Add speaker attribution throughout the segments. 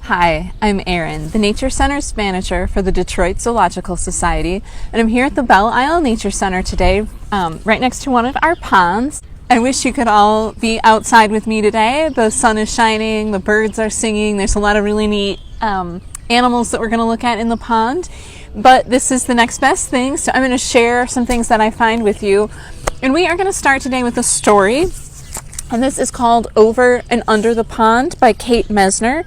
Speaker 1: Hi, I'm Erin, the Nature Center's manager for the Detroit Zoological Society, and I'm here at the Belle Nature Center today, right next to one of our ponds. I wish you could all be outside with me today. The sun is shining, the birds are singing, there's a lot of really neat animals that we're going to look at in the pond, but this is the next best thing, so I'm going to share some things that I find with you. And we are going to start today with a story. And this is called Over and Under the Pond by Kate Messner,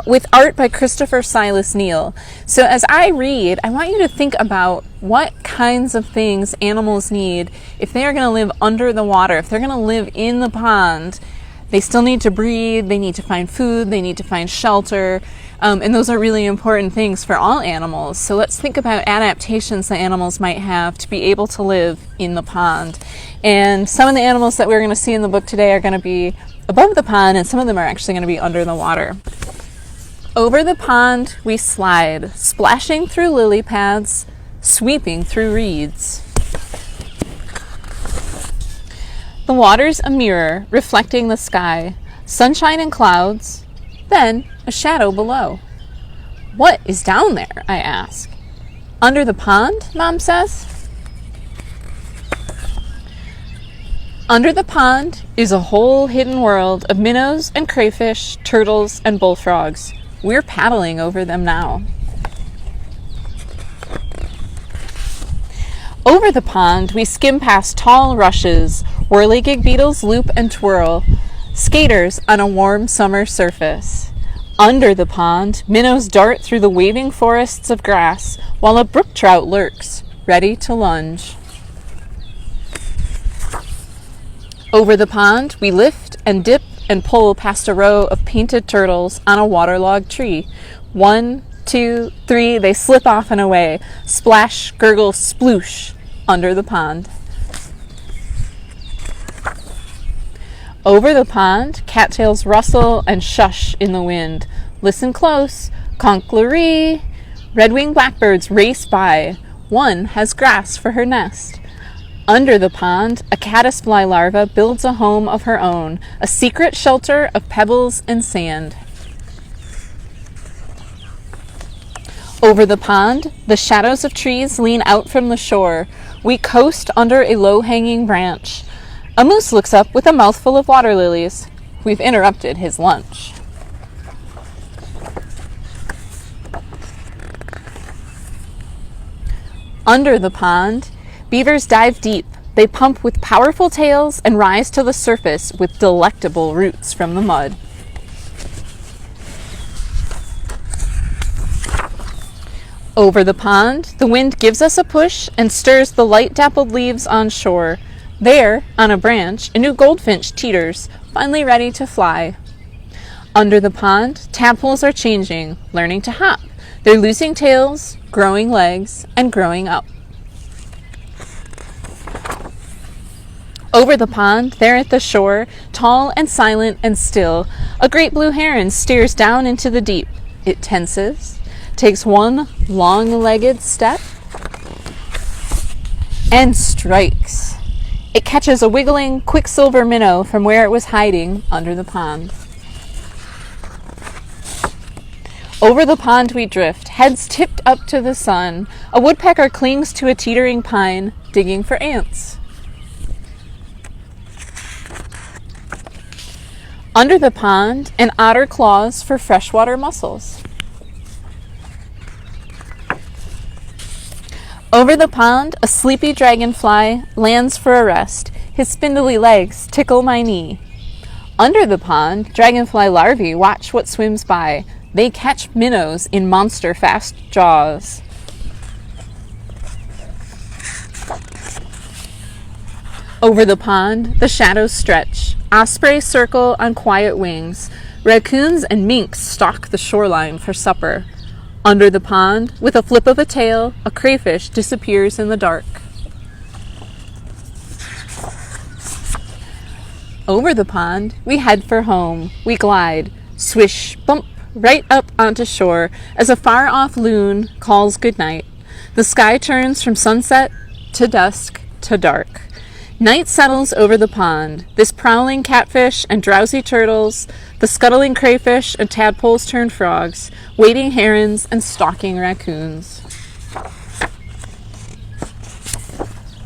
Speaker 1: with art by Christopher Silas Neal. So as I read, I want you to think about what kinds of things animals need if they are going to live under the water, if they're going to live in the pond. They still need to breathe, they need to find food, they need to find shelter, and those are really important things for all animals. So let's think about adaptations that animals might have to be able to live in the pond. And some of the animals that we're going to see in the book today are going to be above the pond, and some of them are actually going to be under the water. Over the pond we slide, splashing through lily pads, sweeping through reeds. The water's a mirror reflecting the sky, sunshine and clouds, then a shadow below. What is down there? I ask. Under the pond, Mom says. Under the pond is a whole hidden world of minnows and crayfish, turtles and bullfrogs. We're paddling over them now. Over the pond, we skim past tall rushes, whirligig beetles loop and twirl, skaters on a warm summer surface. Under the pond, minnows dart through the waving forests of grass, while a brook trout lurks, ready to lunge. Over the pond, we lift and dip and pull past a row of painted turtles on a waterlogged tree. 1, 2, 3, they slip off and away. Splash, gurgle, sploosh, under the pond. Over the pond, cattails rustle and shush in the wind. Listen close, conk-la-ree. Red-winged blackbirds race by. One has grass for her nest. Under the pond, a caddisfly larva builds a home of her own, a secret shelter of pebbles and sand. Over the pond, the shadows of trees lean out from the shore. We coast under a low-hanging branch. A moose looks up with a mouthful of water lilies. We've interrupted his lunch. Under the pond, beavers dive deep. They pump with powerful tails and rise to the surface with delectable roots from the mud. Over the pond, the wind gives us a push and stirs the light-dappled leaves on shore. There, on a branch, a new goldfinch teeters, finally ready to fly. Under the pond, tadpoles are changing, learning to hop. They're losing tails, growing legs, and growing up. Over the pond, there at the shore, tall and silent and still, a great blue heron stares down into the deep. It tenses, takes one long-legged step, and strikes. It catches a wiggling quicksilver minnow from where it was hiding under the pond. Over the pond we drift, heads tipped up to the sun. A woodpecker clings to a teetering pine, digging for ants. Under the pond, an otter claws for freshwater mussels. Over the pond, a sleepy dragonfly lands for a rest. His spindly legs tickle my knee. Under the pond, dragonfly larvae watch what swims by. They catch minnows in monster-fast jaws. Over the pond, the shadows stretch. Ospreys circle on quiet wings. Raccoons and minks stalk the shoreline for supper. Under the pond, with a flip of a tail, a crayfish disappears in the dark. Over the pond, we head for home. We glide, swish, bump, right up onto shore as a far-off loon calls goodnight. The sky turns from sunset to dusk to dark. Night settles over the pond. This prowling catfish and drowsy turtles, the scuttling crayfish and tadpoles turned frogs, wading herons and stalking raccoons.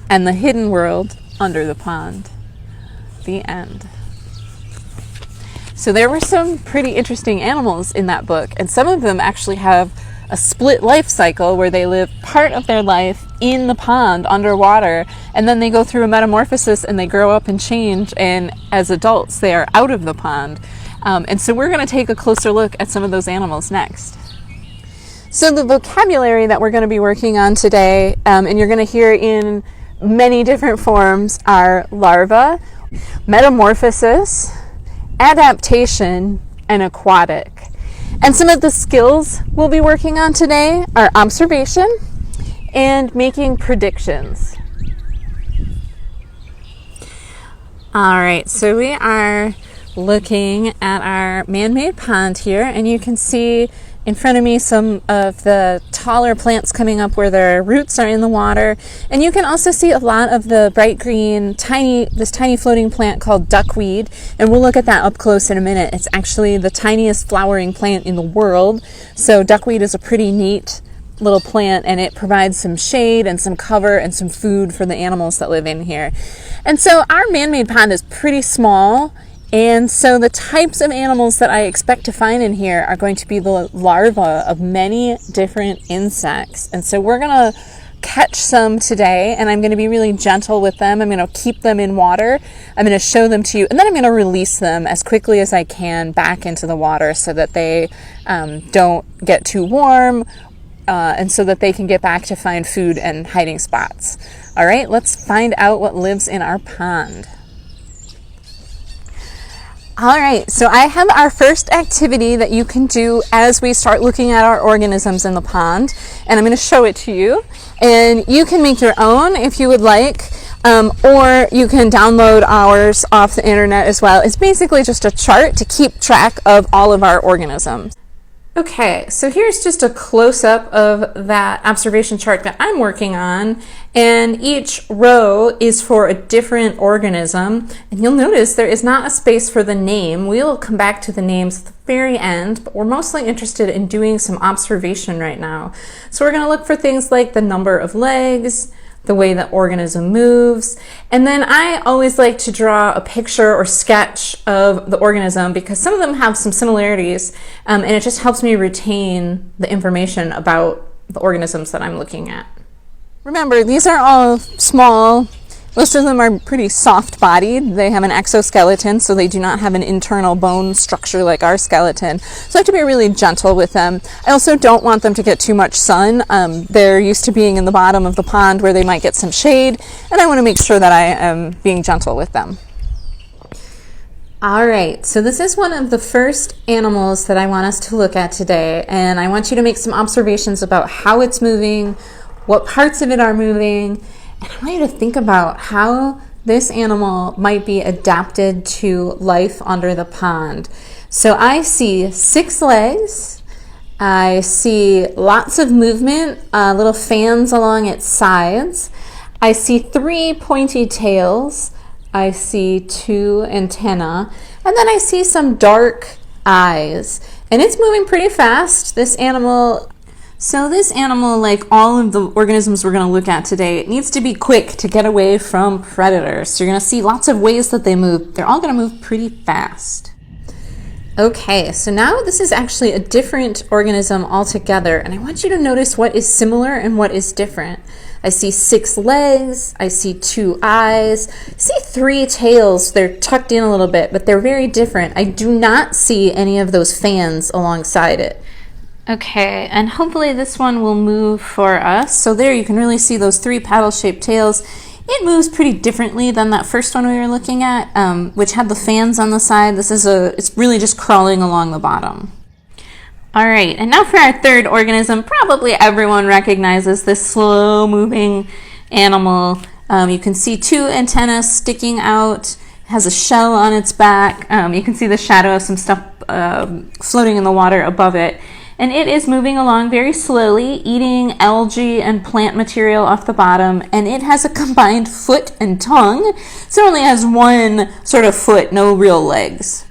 Speaker 1: And the hidden world under the pond. The end. So there were some pretty interesting animals in that book, and some of them actually have a split life cycle where they live part of their life in the pond underwater, and then they go through a metamorphosis and they grow up and change, and as adults they are out of the pond. And so we're going to take a closer look at some of those animals next. So the vocabulary that we're going to be working on today, and you're going to hear in many different forms, are larva, metamorphosis, adaptation, and aquatic. And some of the skills we'll be working on today are observation and making predictions. All right, so we are looking at our man-made pond here, and you can see in front of me some of the taller plants coming up where their roots are in the water, and you can also see a lot of the bright green this tiny floating plant called duckweed, and we'll look at that up close in a minute. It's actually the tiniest flowering plant in the world, so duckweed is a pretty neat little plant, and it provides some shade and some cover and some food for the animals that live in here. And so our man-made pond is pretty small, and so the types of animals that I expect to find in here are going to be the larvae of many different insects. And so we're going to catch some today, and I'm going to be really gentle with them. I'm going to keep them in water. I'm going to show them to you, and then I'm going to release them as quickly as I can back into the water so that they don't get too warm, and so that they can get back to find food and hiding spots. All right, let's find out what lives in our pond. All right, so I have our first activity that you can do as we start looking at our organisms in the pond, and I'm going to show it to you. And you can make your own if you would like, or you can download ours off the internet as well. It's basically just a chart to keep track of all of our organisms. Okay, so here's just a close-up of that observation chart that I'm working on, and each row is for a different organism, and you'll notice there is not a space for the name. We'll come back to the names at the very end, but we're mostly interested in doing some observation right now. So we're going to look for things like the number of legs, the way the organism moves, and then I always like to draw a picture or sketch of the organism because some of them have some similarities, and it just helps me retain the information about the organisms that I'm looking at. Remember, these are all small. Most of them are pretty soft-bodied. They have an exoskeleton, so they do not have an internal bone structure like our skeleton. So I have to be really gentle with them. I also don't want them to get too much sun. They're used to being in the bottom of the pond where they might get some shade, and I want to make sure that I am being gentle with them. All right, so this is one of the first animals that I want us to look at today, and I want you to make some observations about how it's moving, what parts of it are moving, and I want you to think about how this animal might be adapted to life under the pond. So I see 6 legs. I see lots of movement, little fans along its sides. I see 3 pointy tails. I see 2 antennae. And then I see some dark eyes. And it's moving pretty fast. This animal, like all of the organisms we're going to look at today, it needs to be quick to get away from predators. So you're going to see lots of ways that they move. They're all going to move pretty fast. Okay, so now this is actually a different organism altogether, and I want you to notice what is similar and what is different. I see 6 legs, I see 2 eyes, I see 3 tails. They're tucked in a little bit, but they're very different. I do not see any of those fans alongside it. Okay, and hopefully this one will move for us. So there you can really see those 3 paddle-shaped tails. It moves pretty differently than that first one we were looking at, which had the fans on the side. It's really just crawling along the bottom. All right, and now for our third organism. Probably everyone recognizes this slow-moving animal. You can see 2 antennas sticking out. It has a shell on its back. You can see the shadow of some stuff floating in the water above it. and it is moving along very slowly, eating algae and plant material off the bottom, and it has a combined foot and tongue, so it only has one sort of foot, no real legs.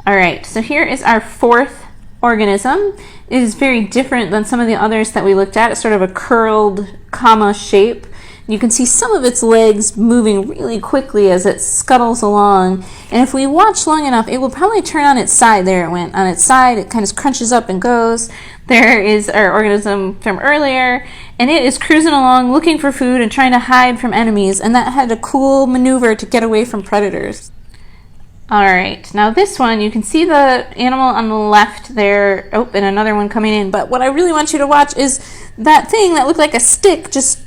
Speaker 1: All right, so here is our fourth organism. It is very different than some of the others that we looked at. It's sort of a curled comma shape. You can see some of its legs moving really quickly as it scuttles along. And if we watch long enough, it will probably turn on its side. There it went on its side. It kind of crunches up and goes. There is our organism from earlier. And it is cruising along looking for food and trying to hide from enemies. And that had a cool maneuver to get away from predators. All right, now this one, you can see the animal on the left there. Oh, and another one coming in. But what I really want you to watch is that thing that looked like a stick, just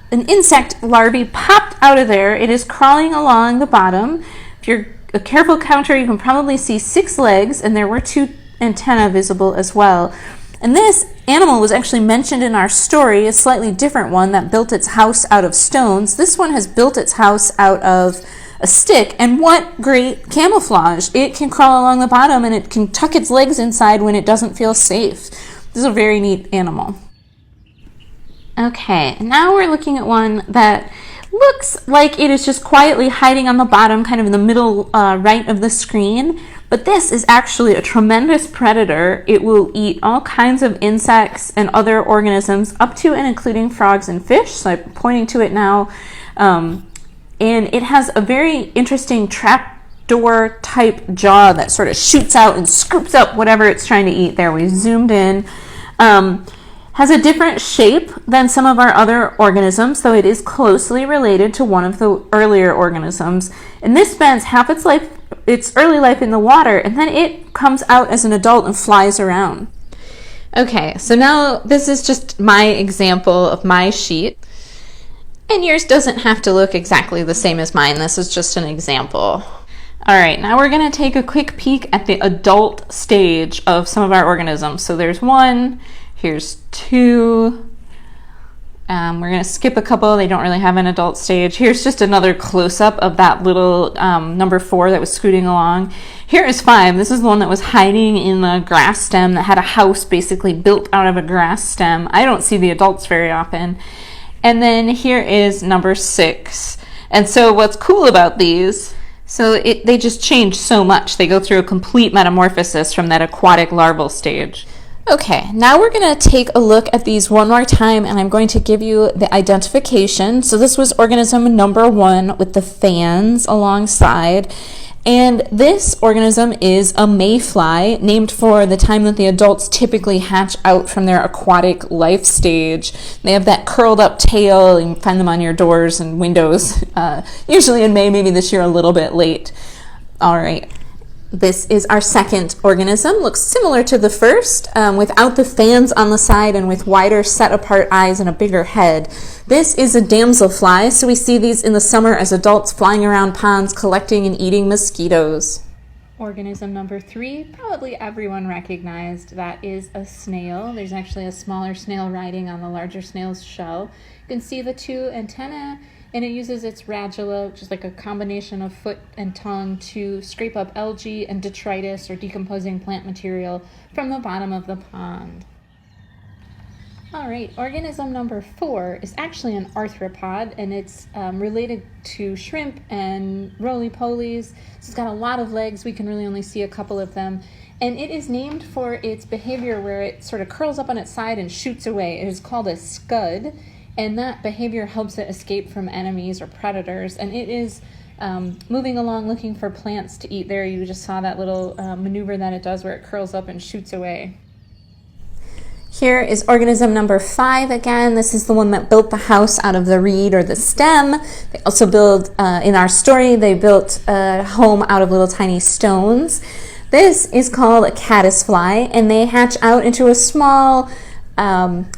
Speaker 1: an insect larvae popped out of there. It is crawling along the bottom. If you're a careful counter, you can probably see 6 legs, and there were 2 antennae visible as well. And this animal was actually mentioned in our story, a slightly different one that built its house out of stones. This one has built its house out of a stick, and what great camouflage. It can crawl along the bottom and it can tuck its legs inside when it doesn't feel safe. This is a very neat animal. Okay, now we're looking at one that looks like it is just quietly hiding on the bottom, kind of in the middle right of the screen, but this is actually a tremendous predator. It will eat all kinds of insects and other organisms, up to and including frogs and fish, so I'm pointing to it now. And it has a very interesting trapdoor type jaw that sort of shoots out and scoops up whatever it's trying to eat. There, we zoomed in. Has a different shape than some of our other organisms, though it is closely related to one of the earlier organisms. And this spends half its early life in the water, and then it comes out as an adult and flies around. Okay, so now this is just my example of my sheet. And yours doesn't have to look exactly the same as mine. This is just an example. All right, now we're going to take a quick peek at the adult stage of some of our organisms. So there's 1, here's 2. We're going to skip a couple. They don't really have an adult stage. Here's just another close-up of that little number 4 that was scooting along. Here is 5. This is the one that was hiding in the grass stem that had a house basically built out of a grass stem. I don't see the adults very often. And then here is number 6. And so what's cool about these, they just change so much. They go through a complete metamorphosis from that aquatic larval stage. Okay, now we're going to take a look at these one more time, and I'm going to give you the identification. So this was organism number 1 with the fans alongside. And this organism is a mayfly, named for the time that the adults typically hatch out from their aquatic life stage. They have that curled up tail. You can find them on your doors and windows, usually in May, maybe this year a little bit late. All right. This is our second organism. Looks similar to the first, without the fans on the side and with wider set apart eyes and a bigger head. This is a damselfly, so we see these in the summer as adults flying around ponds collecting and eating mosquitoes. Organism number 3, probably everyone recognized. That is a snail. There's actually a smaller snail riding on the larger snail's shell. You can see the 2 antennae, and it uses its radula, which is like a combination of foot and tongue, to scrape up algae and detritus or decomposing plant material from the bottom of the pond. All right, organism number 4 is actually an arthropod, and it's related to shrimp and roly-polies. It's got a lot of legs. We can really only see a couple of them. And it is named for its behavior where it sort of curls up on its side and shoots away. It is called a scud, and that behavior helps it escape from enemies or predators. And it is moving along looking for plants to eat. There you just saw that little maneuver that it does where it curls up and shoots away. Here is organism number 5 again. This is the one that built the house out of the reed or the stem. They also build, in our story, they built a home out of little tiny stones. This is called a caddisfly, and they hatch out into a small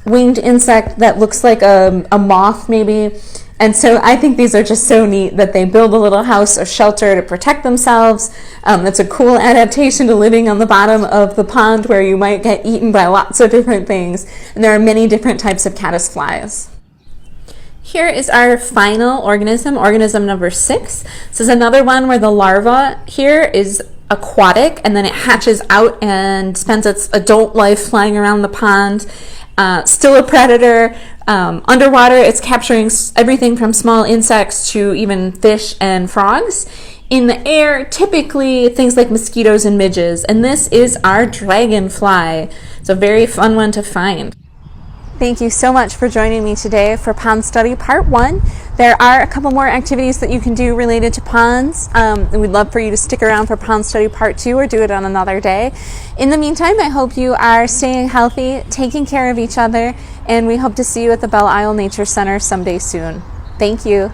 Speaker 1: winged insect that looks like a moth maybe. And so I think these are just so neat that they build a little house or shelter to protect themselves. That's a cool adaptation to living on the bottom of the pond where you might get eaten by lots of different things. And there are many different types of caddisflies. Here is our final organism, organism number 6. This is another one where the larva here is aquatic, and then it hatches out and spends its adult life flying around the pond. Still a predator. Underwater, it's capturing everything from small insects to even fish and frogs. In the air, typically things like mosquitoes and midges, and this is our dragonfly. It's a very fun one to find. Thank you so much for joining me today for Pond Study Part 1. There are a couple more activities that you can do related to ponds, and we'd love for you to stick around for Pond Study Part 2 or do it on another day. In the meantime, I hope you are staying healthy, taking care of each other, and we hope to see you at the Belle Isle Nature Center someday soon. Thank you.